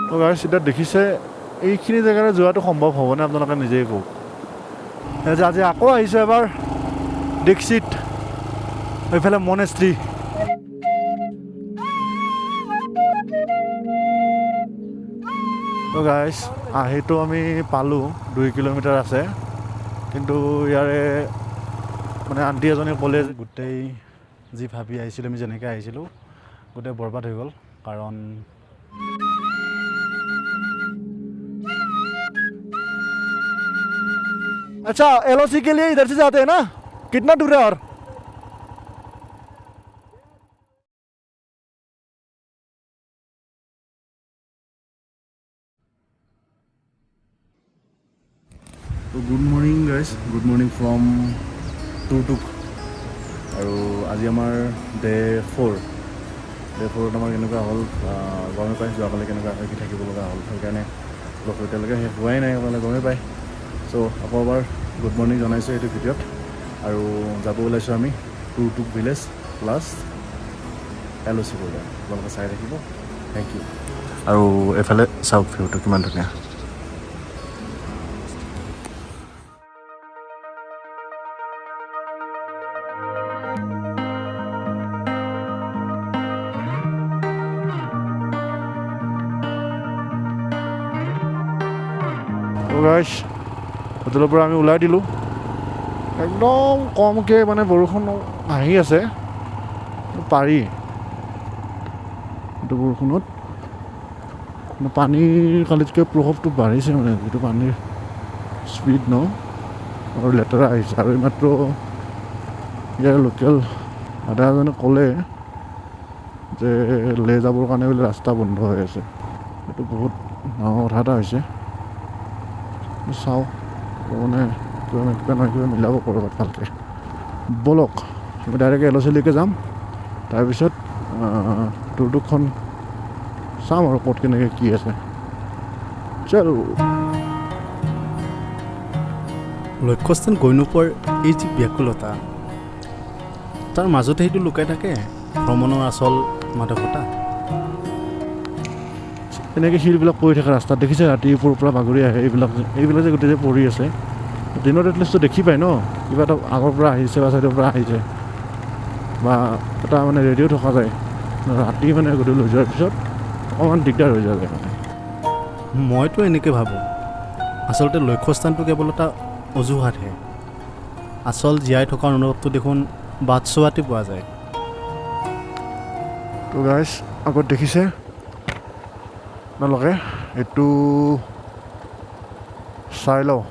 তো গাইছ এতিয়া দেখিছে এইখিনি জেগাৰে যোৱাটো সম্ভৱ হ'বনে আপোনালোকে নিজেই কওক আজি আকৌ আহিছোঁ এবাৰ দীক্ষিত এইফালে মনেষ্ট্ৰী তো গাইছ আহিতো আমি পালোঁ 2 কিলোমিটাৰ আছে কিন্তু ইয়াৰে মানে আণ্টি এজনে ক'লে গোটেই যি ভাবি আহিছিলোঁ আমি যেনেকৈ আহিছিলোঁ গোটেই বৰবাদ হৈ গ'ল কাৰণ अच्छा एलओसी के लिए इधर से जाते हैं ना कितना दूर है और तो good morning guys good morning from टुटुक और आज आमार डे 4 आमार केनेकुवा हल गमे पाई जोवाकाली केनेकुवा থাকিব লগা हल সেইকাৰণে ব্লগ এতিয়ালৈকে শেষ হোৱাই নাই আপোনালোকে গমে পায় सो আকৌ এবাৰ গুড মৰ্নিং জনাইছোঁ এইটো ভিডিঅ'ত আৰু যাব ওলাইছোঁ আমি টুটুক ভিলেজ প্লাছ এলঅ'চি বৰ্ডাৰ আপোনালোকে চাই থাকিব থেংক ইউ আৰু এফালে চাওক ভিউটো কিমান ধুনীয়া গাইছ হোটেলৰ পৰা আমি ওলাই দিলোঁ একদম কমকৈ মানে বৰষুণ আহি আছে পাৰি এইটো বৰষুণত পানীৰ কালিতকৈ প্ৰভাৱটো বাঢ়িছে মানে যিটো পানীৰ স্পীড ন আৰু লেতেৰা আহিছে আৰু এইমাত্ৰ ইয়াৰ লোকেল দাদা এজনে ক'লে যে লে যাবৰ কাৰণে বোলে ৰাস্তা বন্ধ হৈ আছে এইটো বহুত ডাঙৰ কথা এটা হৈছে চাওঁ মানে কিবা নহয় কিবা মিলাব ক'ৰবাত ভালকৈ ব'লক আমি ডাইৰেক্ট এলঅ'চিলৈকে যাম তাৰপিছত টুটুকখন চাম আৰু ক'ত কেনেকৈ কি আছে চলো লক্ষ্যস্থান গৈ নোপোৱাৰ এই যি ব্যাকুলতা তাৰ মাজতে সেইটো লুকাই থাকে ভ্ৰমণৰ আচল মাদকতা এনেকৈ শিলবিলাক পৰি থাকে ৰাস্তাত দেখিছে ৰাতিপুৱাৰ পৰা বাগৰি আহে এইবিলাক যে গোটেই যে পৰি আছে দিনত এটলিষ্টটো দেখি পায় ন কিবা এটা আগৰ পৰা আহিছে বা চাইডৰ পৰা আহিছে বা এটা মানে ৰেডিঅ' থকা যায় ৰাতি মানে গধূলি লৈ যোৱাৰ পিছত অকণমান দিগদাৰ হৈ যায় মানে মইতো এনেকৈ ভাবোঁ আচলতে লক্ষ্যস্থানটো কেৱল এটা অজুহাতহে আচল জীয়াই থকাৰ অনুভৱটো দেখোন বাট চোৱাতে পোৱা যায় তো গাইছ আগত দেখিছে আপোনালোকে এইটো চাই লওঁ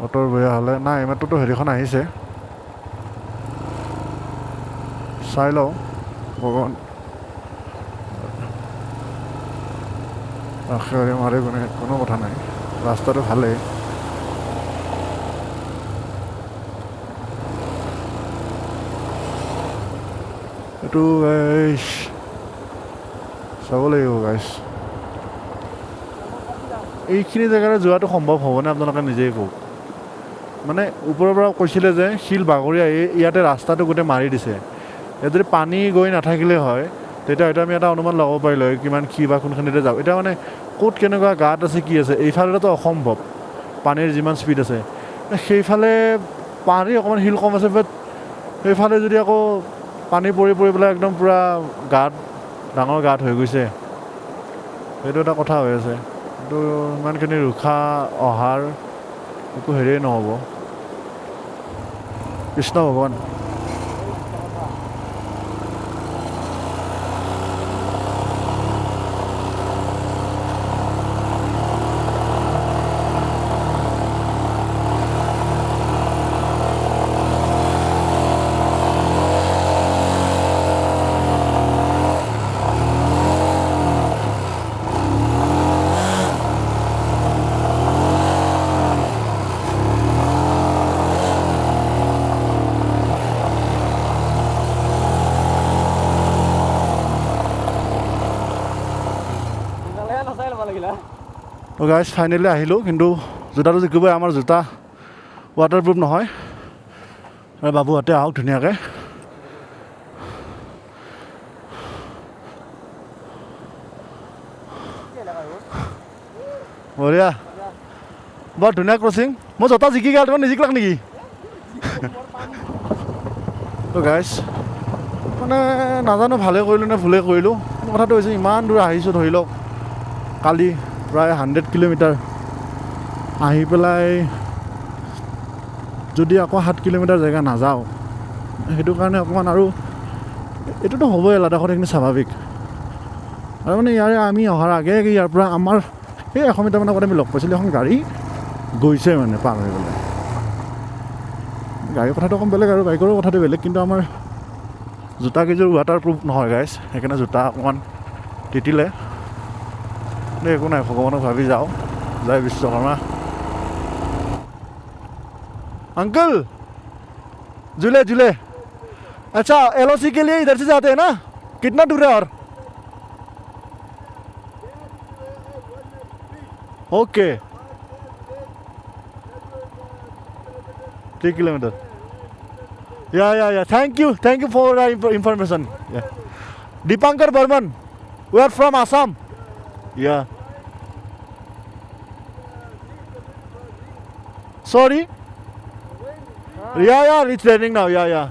বতৰ বেয়া হ'লে নাই এইমাত্ৰতো হেৰিখন আহিছে চাই লওঁ ভগৱান আশীৰ্বাদ মাৰে কোনো কথা নাই ৰাস্তাটো ভালেই এইটো গাইছ চাব লাগিব গাইছ এইখিনি জেগাৰে যোৱাটো সম্ভৱ হ'বনে আপোনালোকে নিজেই কওক মানে ওপৰৰ পৰা কৈছিলে যে শিল বাগৰি আহি ইয়াতে ৰাস্তাটো গোটেই মাৰি দিছে ইয়াত যদি পানী গৈ নাথাকিলে হয় তেতিয়া হয়তো আমি এটা অনুমান ল'ব পাৰিলোঁ হয় কিমান কি বা কোনখিনিতে যাওঁ এতিয়া মানে ক'ত কেনেকুৱা গাঁত আছে কি আছে এইফালেতো অসম্ভৱ পানীৰ যিমান স্পীড আছে সেইফালে পানী অকণমান শিল কম আছে বাট সেইফালে যদি আকৌ পানী পৰি পেলাই একদম পূৰা গাঁত ডাঙৰ গাঁত হৈ গৈছে সেইটো এটা কথা হৈ আছে কিন্তু ইমানখিনি ৰোখা অহাৰ একো হেৰিয়ে নহ'ব কৃষ্ণ ভগৱান তো গাইজ ফাইনেলি আহিলোঁ কিন্তু জোতাটো জিকিবই আমাৰ জোতা ৱাটাৰপ্ৰুফ নহয় বাবুহঁতে আহক ধুনীয়াকৈ বঢ়িয়া বৰ ধুনীয়া ক্ৰচিং মই জোতা জিকি গ'ল তোমাৰ নিজিকিলাক নেকি তো গাইছ মানে নাজানো ভালে কৰিলোঁ নে ভুলে কৰিলোঁ কথাটো হৈছে ইমান দূৰ আহিছোঁ ধৰি লওক কালি প্ৰায় 100 কিলোমিটাৰ আহি পেলাই যদি আকৌ 7 কিলোমিটাৰ জেগা নাযাওঁ সেইটো কাৰণে অকণমান আৰু এইটোতো হ'বই লাডাখত সেইখিনি স্বাভাৱিক আৰু মানে ইয়াৰে আমি অহাৰ আগে আগে ইয়াৰ পৰা আমাৰ এই 100 মিটাৰমান আগতে আমি লগ পাইছিলোঁ এখন গাড়ী গৈছে মানে পাৰ হৈ গ'লে গাড়ীৰ কথাটো অকণ বেলেগ আৰু বাইকৰো কথাটো বেলেগ কিন্তু আমাৰ জোতাকেইযোৰ ৱাটাৰ প্ৰুফ নহয় গাইছ সেইকাৰণে জোতা অকণমান তিতিলে দেই একো নাই ভগৱানক ভাবি যাওঁ জয় বিশ্বকৰ্মা अंकल झूले झूले अच्छा LOC के लिए इधर से जाते हैं ना कितना दूर है और ओके 3 किलोमीटर या thank you for information Deepankar Barman we are from Assam या sorry Yeah, it's raining now. Yeah.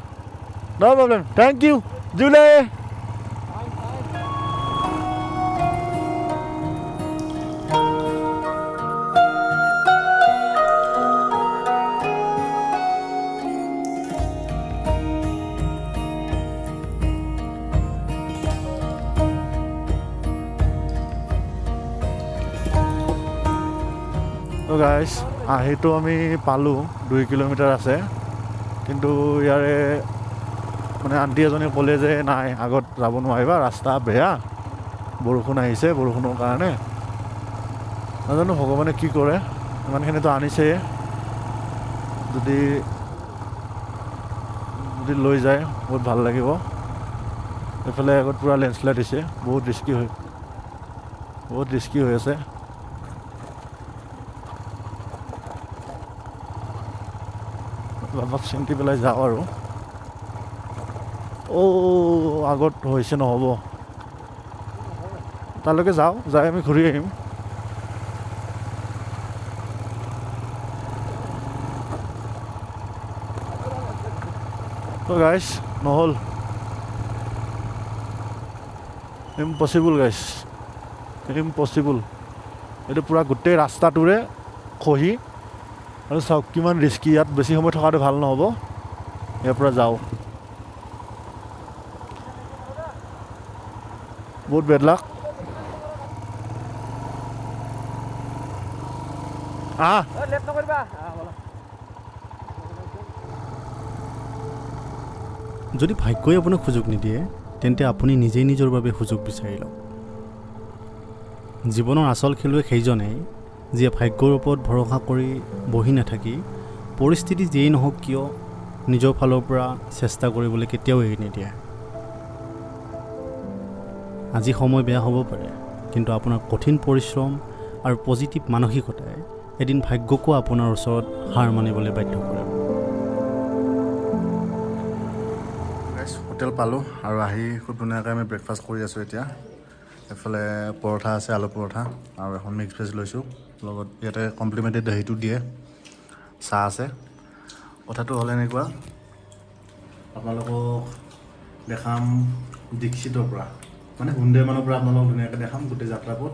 No problem. Thank you. Julie. So guys, আহিতো আমি পালোঁ 2 কিলোমিটাৰ আছে কিন্তু ইয়াৰে মানে আণ্টি এজনে ক'লে যে নাই আগত যাব নোৱাৰিবা ৰাস্তা বেয়া বৰষুণ আহিছে বৰষুণৰ কাৰণে নাজানো ভগৱানে কি কৰে ইমানখিনিতো আনিছে যদি লৈ যায় বহুত ভাল লাগিব এইফালে আগত পূৰা লেণ্ডশ্লাইড হৈছে বহুত ৰিস্কি হৈ আছে বাবাক চিন্তি পেলাই যাওঁ আৰু আগত হৈছে নহ'ব তালৈকে যাই আমি ঘূৰি আহিম তো গাইছ নহ'ল ইম্পচিবল এইটো পূৰা গোটেই ৰাস্তাটোৰে খহি আৰু চাওক কিমান ৰিস্কি ইয়াত বেছি সময় থকাটো ভাল নহ'ব ইয়াৰ পৰা যাওঁ বহুত বেড লাক যদি ভাগ্যই আপোনাক সুযোগ নিদিয়ে তেন্তে আপুনি নিজেই নিজৰ বাবে সুযোগ বিচাৰি লওক জীৱনৰ আচল খেলুৱৈ সেইজনেই যিয়ে ভাগ্যৰ ওপৰত ভৰসা কৰি বহি নাথাকি পৰিস্থিতি যিয়েই নহওক কিয় নিজৰ ফালৰ পৰা চেষ্টা কৰিবলৈ কেতিয়াও এৰি নিদিয়ে আজি সময় বেয়া হ'ব পাৰে কিন্তু আপোনাৰ কঠিন পৰিশ্ৰম আৰু পজিটিভ মানসিকতাই এদিন ভাগ্যকো আপোনাৰ ওচৰত হাৰ মানিবলৈ বাধ্য কৰে হোটেল পালোঁ আৰু আহি খুব ধুনীয়াকৈ আমি ব্ৰেকফাষ্ট কৰি আছোঁ এতিয়া এফালে পৰঠা আছে আলু পৰঠা আৰু এখন মিক্স ভেজ লৈছোঁ লগত ইয়াতে কমপ্লিমেণ্টেড দহিটো দিয়ে চাহ আছে কথাটো হ'ল এনেকুৱা আপোনালোকক দেখাম দীক্ষিতৰ পৰা মানে হুণ্ডেমানৰ পৰা আপোনালোকক ধুনীয়াকৈ দেখাম গোটেই যাত্ৰাপথ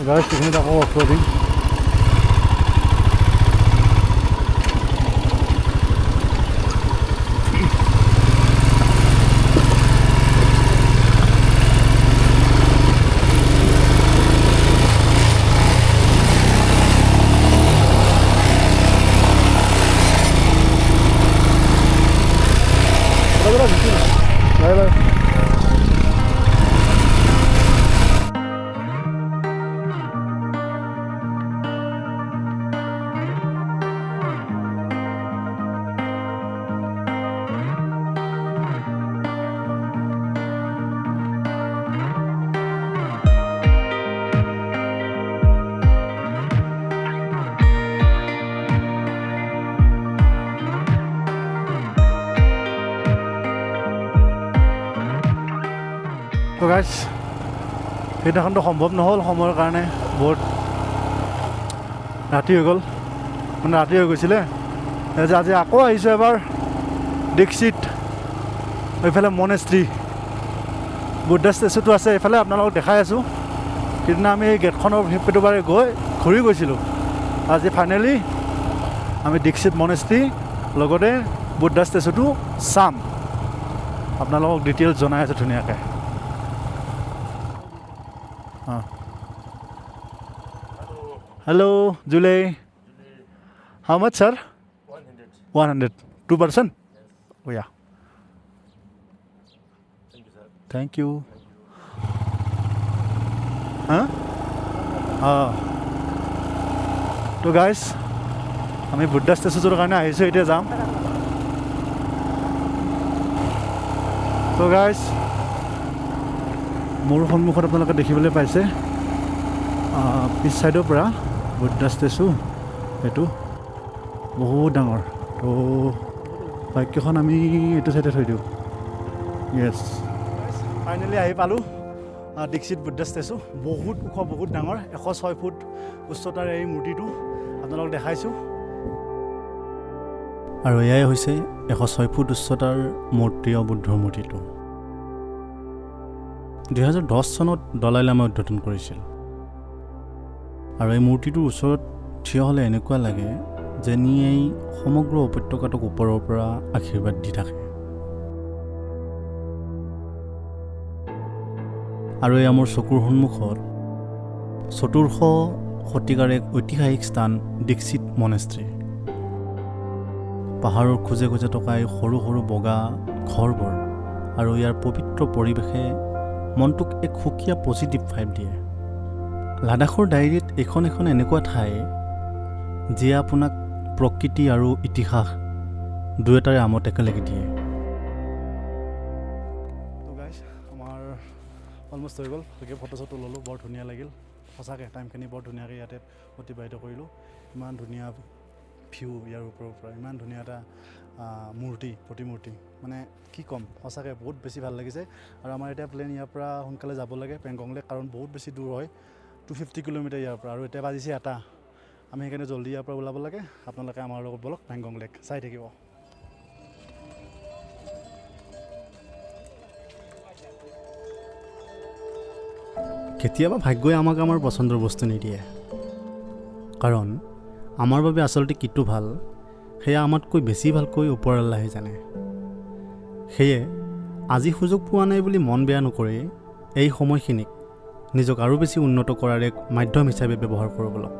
Guys, we gaan ook offroading. Bye bye. তো গাইজ সেইদিনাখনতো সম্ভৱ নহ'ল সময়ৰ কাৰণে, বহুত ৰাতি হৈ গ'ল, মানে ৰাতি হৈ গৈছিলে। আজি আকৌ আহিছোঁ এবাৰ দীক্ষিত, এইফালে মনেষ্ট্ৰী বুদ্ধা ষ্টেচুটো আছে এইফালে, আপোনালোকক দেখাই আছোঁ। সিদিনা আমি এই গেটখনৰ সেইটো বাৰে গৈ ঘূৰি গৈছিলোঁ। আজি ফাইনেলি আমি দীক্ষিত মনেষ্ট্ৰী লগতে বুদ্ধা ষ্টেচুটো চাম, আপোনালোকক ডিটেইলছ জনাই আছোঁ ধুনীয়াকৈ। Hello, Julie. How much, sir? 100. 100. 2 person? Yes. Oh, yeah. Thank you, sir. Thank you. Huh? তো গাইজ আমি বুদ্ধা ষ্টেচুটোৰ কাৰণে আহিছোঁ, এতিয়া যাম। তো গাইজ মোৰ সন্মুখত আপোনালোকে দেখিবলৈ পাইছে পিছ চাইডৰ পৰা বুদ্ধা ষ্টেচু, এইটো বহুত ডাঙৰ। তো বাইককেইখন আমি এইটো চাইডে থৈ দিওঁ। য়েছ, ফাইনেলি আহি পালোঁ দীক্ষিত বুদ্ধা ষ্টেচু। বহুত ওখ, বহুত ডাঙৰ, 106 ফুট উচ্চতাৰ এই মূৰ্তিটো আপোনালোকক দেখাইছোঁ। আৰু এয়াই হৈছে 106 ফুট উচ্চতাৰ মূৰ্তিয় বুদ্ধৰ মূৰ্তিটো। 2010 চনত দলাই লামাই উদ্বোধন কৰিছিল। আৰু এই মূৰ্তিটোৰ ওচৰত থিয় হ'লে এনেকুৱা লাগে যেন এই সমগ্ৰ উপত্যকাটোক ওপৰৰ পৰা আশীৰ্বাদ দি থাকে। আৰু এই মোৰ চকুৰ সন্মুখত 4শ শতিকাৰ এক ঐতিহাসিক স্থান দীক্ষিত মনেষ্ট্ৰী। পাহাৰৰ খোজে খোজে থকা এই সৰু সৰু বগা ঘৰবোৰ আৰু ইয়াৰ পবিত্ৰ পৰিৱেশে মনটোক এক সুকীয়া পজিটিভ ভাইব দিয়ে। লাডাখৰ ডায়েৰীত এখন এনেকুৱা ঠাই যিয়ে আপোনাক প্ৰকৃতি আৰু ইতিহাস দুয়োটাৰে আমত একেলগে দিয়ে। তো গাইজ আমাৰ অলমষ্ট হৈ গ'ল, ভালকৈ ফটো চটো ল'লোঁ, বৰ ধুনীয়া লাগিল সঁচাকৈ। টাইমখিনি বৰ ধুনীয়াকৈ ইয়াতে অতিবাহিত কৰিলোঁ। ইমান ধুনীয়া ভিউ ইয়াৰ ওপৰৰ পৰা, ইমান ধুনীয়া এটা প্ৰতিমূৰ্তি, মানে কি ক'ম, সঁচাকৈ বহুত বেছি ভাল লাগিছে। আৰু আমাৰ এতিয়া প্লেন ইয়াৰ পৰা সোনকালে যাব লাগে পেংগংলৈ, কাৰণ বহুত বেছি দূৰ হয়, 250 কিলোমিটাৰ ইয়াৰ পৰা। আৰু এতিয়া বাজিছে 1টা, আমি সেইকাৰণে জল্দি ইয়াৰ পৰা ওলাব লাগে। আপোনালোকে আমাৰ লগত ব'লক, পেংগং লেক চাই থাকিব। কেতিয়াবা ভাগ্যই আমাক আমাৰ পচন্দৰ বস্তু নিদিয়ে, কাৰণ আমাৰ বাবে আচলতে কিটো ভাল সেয়া আমাতকৈ বেছি ভালকৈ ওপৰৱালাই জানে। সেয়ে আজি সুযোগ পোৱা নাই বুলি মন বেয়া নকৰি এই সময়খিনিক নিজক আৰু বেছি উন্নত কৰাৰ এক মাধ্যম হিচাপে ব্যৱহাৰ কৰোঁ বলক।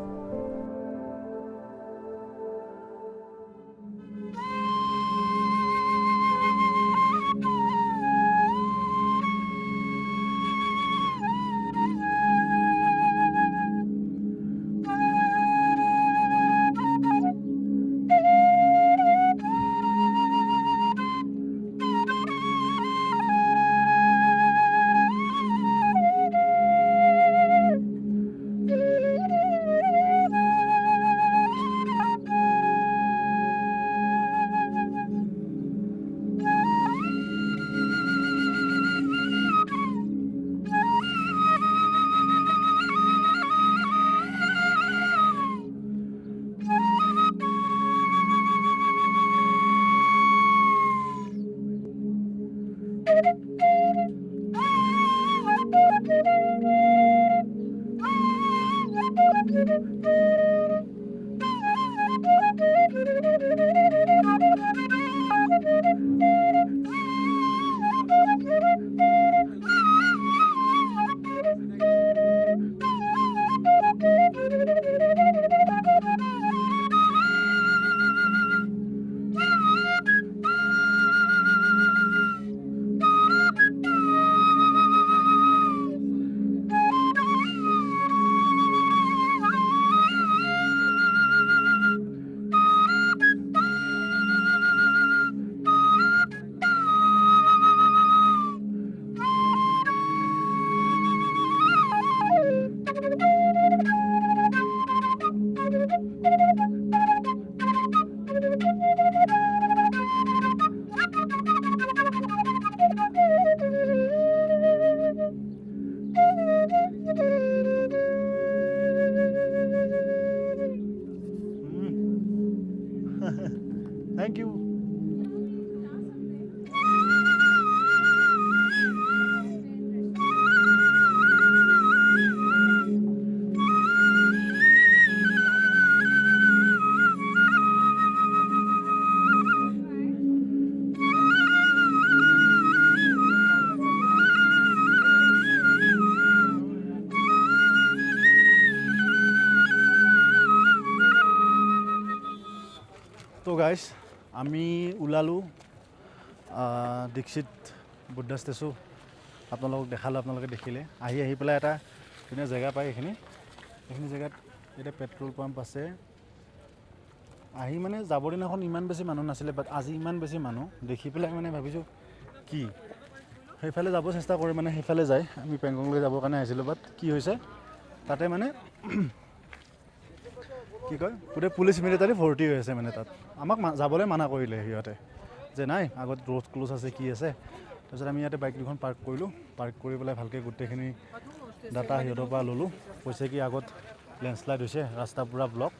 গাইজ আমি ওলালোঁ দীক্ষিত বুদ্ধ ষ্টেচু আপোনালোকক দেখালোঁ আপোনালোকে দেখিলে আহি পেলাই এটা ধুনীয়া জেগা পায় এইখিনি জেগাত এতিয়া পেট্ৰল পাম্প আছে আহি মানে যাবৰ দিনাখন ইমান বেছি মানুহ নাছিলে বাট আজি ইমান বেছি মানুহ দেখি পেলাই মানে ভাবিছোঁ কি সেইফালে যাব চেষ্টা কৰি মানে সেইফালে যায় আমি পেংগংলৈ যাবৰ কাৰণে আহিছিলোঁ বাট কি হৈছে তাতে মানে কি কয় গোটেই পুলিচ মিলিটাৰী ভৰ্তি হৈ আছে মানে তাত আমাক যাবলৈ মানা কৰিলে সিহঁতে যে নাই আগত ৰোড ক্ল'জ আছে কি আছে তাৰপিছত আমি ইয়াতে বাইক দুখন পাৰ্ক কৰিলোঁ পাৰ্ক কৰি পেলাই ভালকৈ গোটেইখিনি ডাটা সিহঁতৰ পৰা ল'লোঁ কৈছে কি আগত লেণ্ডশ্লাইড হৈছে ৰাস্তা পূৰা ব্লক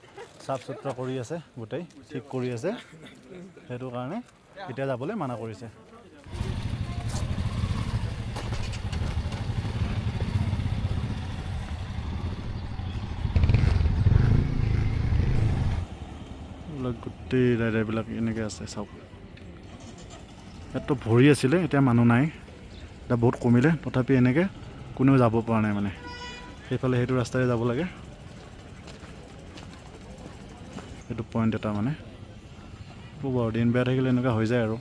চাফ চুতৰা কৰি আছে গোটেই ঠিক কৰি আছে সেইটো কাৰণে এতিয়া যাবলৈ মানা কৰিছে গোটেই ৰাইডাৰবিলাক এনেকৈ আছে চাওক ইয়াততো ভৰি আছিলে এতিয়া মানুহ নাই এতিয়া বহুত কমিলে তথাপি এনেকৈ কোনেও যাব পৰা নাই মানে সেইফালে সেইটো ৰাস্তাৰে যাব লাগে সেইটো পইণ্ট এটা মানে খুব আৰু দিন বেয়া থাকিলে এনেকুৱা হৈ যায় আৰু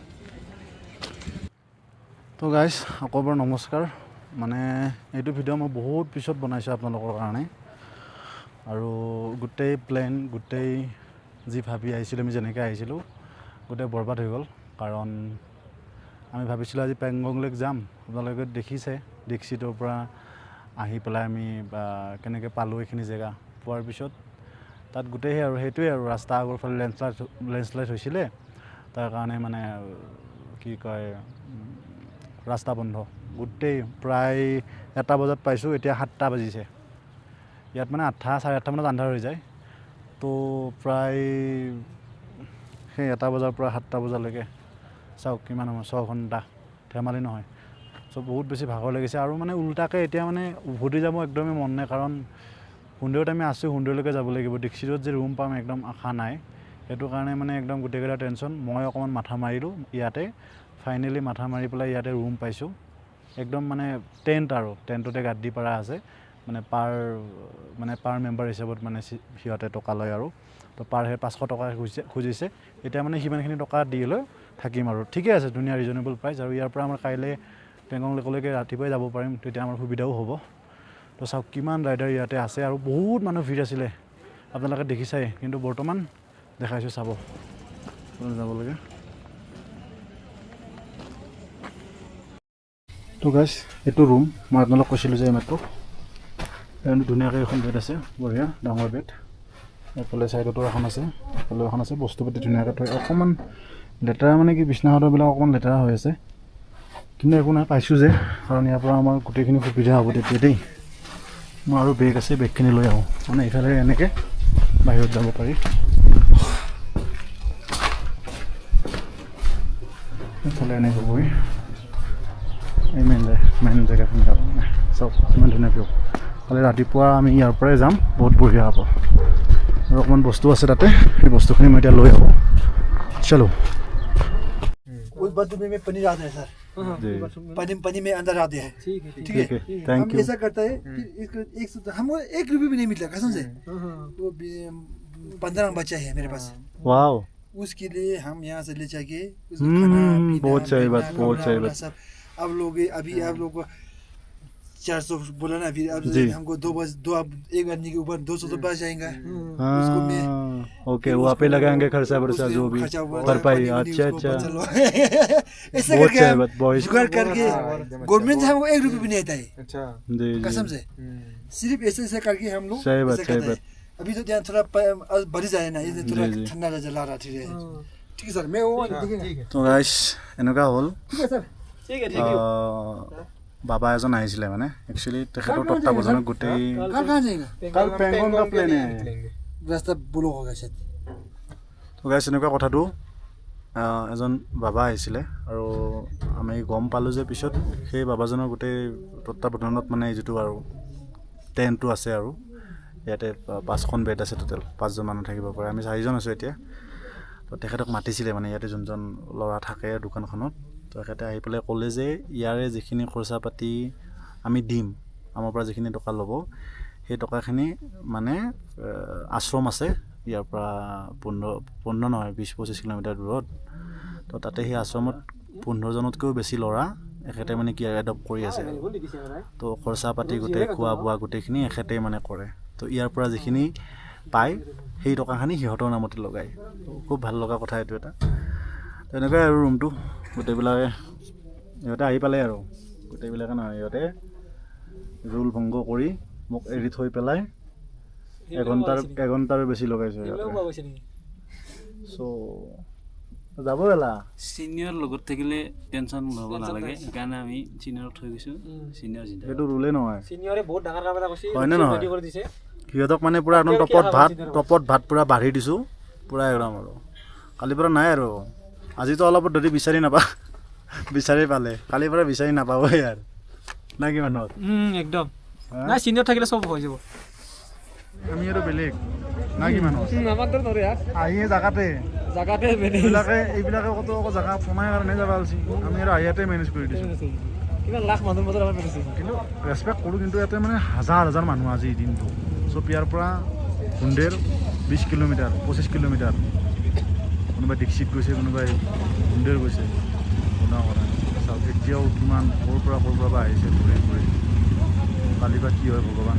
তো গাইজ আকৌ এবাৰ নমস্কাৰ মানে এইটো ভিডিঅ' মই বহুত পিছত বনাইছোঁ আপোনালোকৰ কাৰণে আৰু গোটেই প্লেন গোটেই যি ভাবি আহিছিলোঁ আমি যেনেকৈ আহিছিলোঁ গোটেই বৰবাদ হৈ গ'ল কাৰণ আমি ভাবিছিলোঁ আজি পেংগংলৈ যাম আপোনালোকে দেখিছে দীক্ষিতৰ পৰা আহি পেলাই আমি কেনেকৈ পালোঁ এইখিনি জেগা পোৱাৰ পিছত তাত গোটেই আৰু সেইটোৱে আৰু ৰাস্তা আগৰ ফালে লেণ্ডশ্লাইড হৈছিলে তাৰ কাৰণে মানে কি কয় ৰাস্তা বন্ধ গোটেই প্ৰায় 1টা বজাত পাইছোঁ এতিয়া 7টা বাজিছে ইয়াত মানে 8টা চাৰে 8টা মানত আন্ধাৰ হৈ যায় তো প্ৰায় সেই 1টা বজাৰ পৰা 7টা বজালৈকে চাওক কিমান সময় 6 ঘণ্টা ধেমালি নহয় চ' বহুত বেছি ভাগৰ লাগিছে আৰু মানে উল্টাকৈ এতিয়া মানে উভতি যাব একদমেই মন নাই কাৰণ সুন্দৰত আমি আছোঁ সুন্দৰলৈকে যাব লাগিব দীক্ষিতত যে ৰুম পাম একদম আশা নাই সেইটো কাৰণে মানে একদম গোটেইকেইটা টেনশ্যন মই অকণমান মাথা মাৰিলোঁ ইয়াতে ফাইনেলি মাথা মাৰি পেলাই ইয়াতে ৰুম পাইছোঁ একদম মানে টেণ্টতে গাদ দি পৰা আছে মানে পাৰ মেম্বাৰ হিচাপত মানে সিহঁতে টকা লয় আৰু তো পাৰ হেড 500 টকা খুজিছে এতিয়া মানে সিমানখিনি টকা দি লৈ থাকিম আৰু ঠিকে আছে ধুনীয়া ৰিজনেবল প্ৰাইচ আৰু ইয়াৰ পৰা আমাৰ কাইলৈ পেংগংলৈকে ৰাতিপুৱাই যাব পাৰিম তেতিয়া আমাৰ সুবিধাও হ'ব তো চাওক কিমান ৰাইডাৰ ইয়াতে আছে আৰু বহুত মানুহ ভিৰ আছিলে আপোনালোকে দেখিছাই কিন্তু বৰ্তমান দেখাইছোঁ চাব যাব লাগে তো গাইজ এইটো ৰুম মই আপোনালোক কৈছিলোঁ যে মাত্ৰ ধুনীয়াকৈ এখন বেড আছে বঢ়িয়া ডাঙৰ বেড এইফালে ছাইডতো এখন আছে এইফালে এখন আছে বস্তু পাতি ধুনীয়াকৈ থৈ অকণমান লেতেৰা মানে কি বিছনা চাদৰবিলাক অকণমান লেতেৰা হৈ আছে কিন্তু একো নাই পাইছোঁ যে কাৰণ ইয়াৰ পৰা আমাৰ গোটেইখিনি সুবিধা হ'ব তেতিয়া দেই মই আৰু বেগ আছে বেগখিনি লৈ আহোঁ মানে এইফালে এনেকৈ বাহিৰত যাব পাৰি এইফালে এনেকৈ গৈ এই মেইন জেগাখিনি যাব চাওক কিমান ধুনীয়া ভিউ কালি ৰাতিপুৱা আমি ইয়াৰ পৰাই যাম বহুত বঢ়িয়া হ'ব আৰু অকণমান বস্তু আছে তাতে সেই বস্তুখিনি মই এতিয়া লৈ আহোঁ চলো उस बाथरूम में पनीर आता है सर पनी में अंदर आते हैं ठीक है थैंक हम यू ऐसा करता है कि हमको 1 रुपये भी नहीं मिलता कसम से वो 15 बच्चा है मेरे पास वाओ उसके लिए हम यहाँ से ले जाके उसको खाना पीना बहुत सही बात रहना, बहुत कपड़ा सही वपड़ा बात सब अब लोग अभी आप लोग को 400 बोला ना फिर अब जी। हमको 1 आदमी के ऊपर 200 तो बच जाएगा उसको मैं ओके वहाँ पे लगाएंगे खर्चा वर्चा जो भी खर्चा वर्चा, भरपाई पानी अच्छा उसको अच्छा बचा लो। ऐसा बहुत करके सही हम बात बहुत जुगाड़ करके गवर्नमेंट से हमको 1 रुपये भी नहीं आता है जी कसम से सिर्फ ऐसे ऐसे करके हम लोग सही बात, ऐसे सही करते हैं। अभी तो यहाँ थोड़ा बढ़ जाए ना इसलिए थोड़ा जी, जी। ठंडा जला रहा ठीक है ठीक है सर मैं वो देखेंगे তো গাইছ এনেকুৱা হ'ল ठीक है सर ठीक है বাবা এজন আহিছিলে মানে একচুৱেলি তেখেতৰ তত্ত্বাৱধানত গোটেই कल कहाँ जाएगा কাল পেংগং কা প্লেন रास्ता ब्लॉक होगा शायद তো গাইছ এনেকুৱা কথাটো এজন বাবা আহিছিলে আৰু আমি গম পালোঁ যে পিছত সেই বাবাজনৰ গোটেই তত্ত্বাৱধানত মানে যিটো আৰু টেণ্টটো আছে আৰু ইয়াতে 5খন বেড আছে টোটেল 5জন মানুহ থাকিব পাৰে আমি 4জন আছোঁ এতিয়া তো তেখেতক মাতিছিলে মানে ইয়াতে যোনজন ল'ৰা থাকে দোকানখনত তো তেখেতে আহি পেলাই ক'লে যে ইয়াৰে যিখিনি খৰচা পাতি আমি দিম আমাৰ পৰা যিখিনি টকা ল'ব সেই টকাখিনি মানে আশ্ৰম আছে ইয়াৰ পৰা 15 নহয় 20-25 কিলোমিটাৰ দূৰত। তো তাতে সেই আশ্ৰমত 15জনতকৈও বেছি ল'ৰা এখেতে মানে কি এডপ্ট কৰি আছে। তো খৰচা পাতি গোটেই খোৱা বোৱা গোটেইখিনি এখেতেই মানে কৰে। তো ইয়াৰ পৰা যিখিনি পায় সেই টকাখিনি সিহঁতৰ নামতে লগায়। তো খুব ভাল লগা কথা এইটো এটা। তেনেকুৱাই আৰু ৰুমটো গোটেইবিলাকে সিহঁতে আহি পালে আৰু গোটেইবিলাকে নহয় সিহঁতে ৰুল ভংগ কৰি মোক এৰি থৈ পেলাই এঘণ্টাৰো বেছি লগাইছে চ' যাব বেলা চিনিয়ৰ লগত থাকিলে টেনশ্যন ল'ব নালাগে, সেইকাৰণে আমি চিনিয়ৰক থৈ গৈছোঁ। চিনিয়ৰ সেইটো ৰুলে নহয় চিনিয়ৰে বহুত ডাঙৰ কাম এটা কৰিছে, হয়নে নহয়? কৰি দিছে। সিহঁতক মানে পূৰা একদম টপত ভাত পূৰা বাঢ়ি দিছোঁ পূৰা একদম আৰু কালিৰ পৰা নাই আৰু আজিতো অলপ ধৰি বিচাৰি বিচাৰি পালে কালিৰ পৰা বিচাৰি নাপাবই আৰু না কিমানত একদম নাই চিনিয়ৰ থাকিলে চব হৈ যাব। আমি আৰু বেলেগ না কিমানত আমাৰ দৰে নৰে আহিয়ে জাগাতে এইবিলাকে কত আকৌ জাগা সোমাই কাৰণে যাব পাৰিছে। আমি আৰু আহিয়াতে মেনেজ কৰি দিছোঁ। কিমান লাখ মানুহৰ মাজত আমাৰ পেলাইছে। কিন্তু ৰেচপেক্ট কৰোঁ, কিন্তু ইয়াতে মানে হাজাৰ হাজাৰ মানুহ আজিৰ দিনটো চব ইয়াৰ পৰা খুন্দেৰ 20 কিলোমিটাৰ 25 কিলোমিটাৰ, কোনোবাই ডিক্সিত গৈছে, কোনোবাই খুন্দেৰ গৈছে। শুনা কৰা চাওক এতিয়াও কিমান ক'ৰ পৰা বা আহিছে ঘূৰি কালি বা কি হয় ভগৱান।